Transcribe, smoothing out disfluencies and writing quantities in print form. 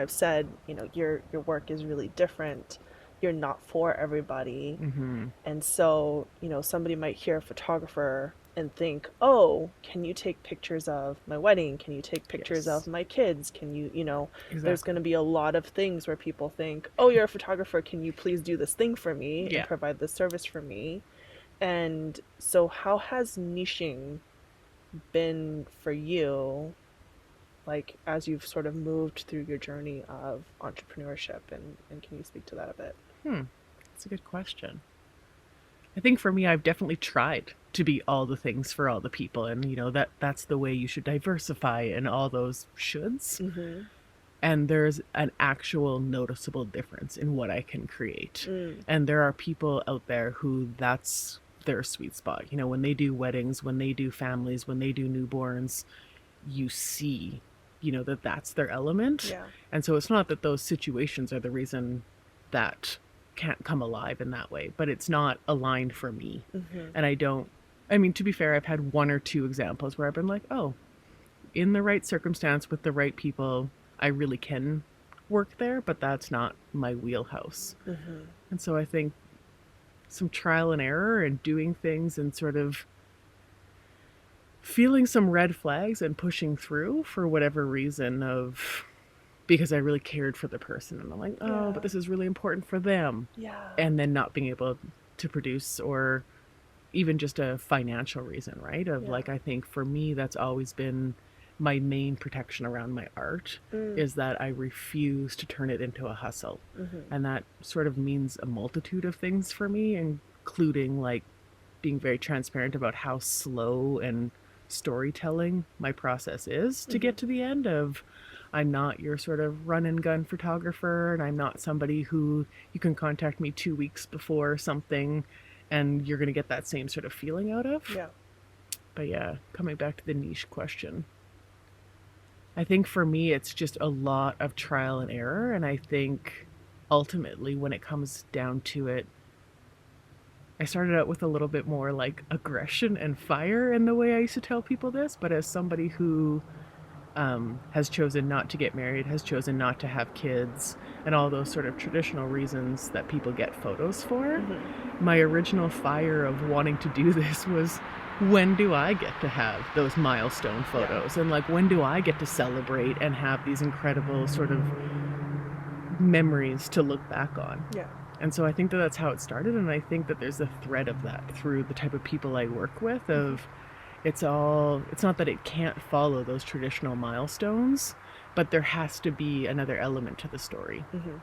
of said, your work is really different. You're not for everybody. Mm-hmm. And so, somebody might hear a photographer and think, oh, can you take pictures of my wedding? Can you take pictures of Yes, my kids? Can you, there's going exactly. to be a lot of things where people think, oh, you're a photographer. Can you please do this thing for me and Yeah. provide this service for me? And so, how has niching been for you, like as you've sort of moved through your journey of entrepreneurship? And can you speak to that a bit? Hmm. That's a good question. I think for me, I've definitely tried to be all the things for all the people, and that's the way you should diversify and all those shoulds. Mm-hmm. And there's an actual noticeable difference in what I can create. Mm. And there are people out there who that's their sweet spot. When they do weddings, when they do families, when they do newborns, you see, that that's their element. Yeah. And so it's not that those situations are the reason that can't come alive in that way, but it's not aligned for me. Mm-hmm. And I mean, to be fair, I've had one or two examples where I've been like, oh, in the right circumstance with the right people, I really can work there, but that's not my wheelhouse. Mm-hmm. And so I think some trial and error and doing things and sort of feeling some red flags and pushing through for whatever reason of because I really cared for the person and I'm like, oh, but Yeah. this is really important for them. Yeah. And then not being able to produce or even just a financial reason, right? Of Yeah. like, I think for me, that's always been my main protection around my art Mm. is that I refuse to turn it into a hustle. Mm-hmm. And that sort of means a multitude of things for me, including like being very transparent about how slow and storytelling my process is to Mm-hmm. get to the end of I'm not your sort of run and gun photographer and I'm not somebody who you can contact me 2 weeks before something and you're going to get that same sort of feeling out of. Yeah. But yeah, coming back to the niche question, I think for me it's just a lot of trial and error. And I think ultimately when it comes down to it, I started out with a little bit more like aggression and fire in the way I used to tell people this, but as somebody who has chosen not to get married, has chosen not to have kids, and all those sort of traditional reasons that people get photos for, Mm-hmm. my original fire of wanting to do this was when do I get to have those milestone Yeah. photos? And like, when do I get to celebrate and have these incredible sort of memories to look back on? Yeah. And so I think that that's how it started. And I think that there's a thread of that through the type of people I work with Mm-hmm. of it's not that it can't follow those traditional milestones, but there has to be another element to the story. Mm-hmm.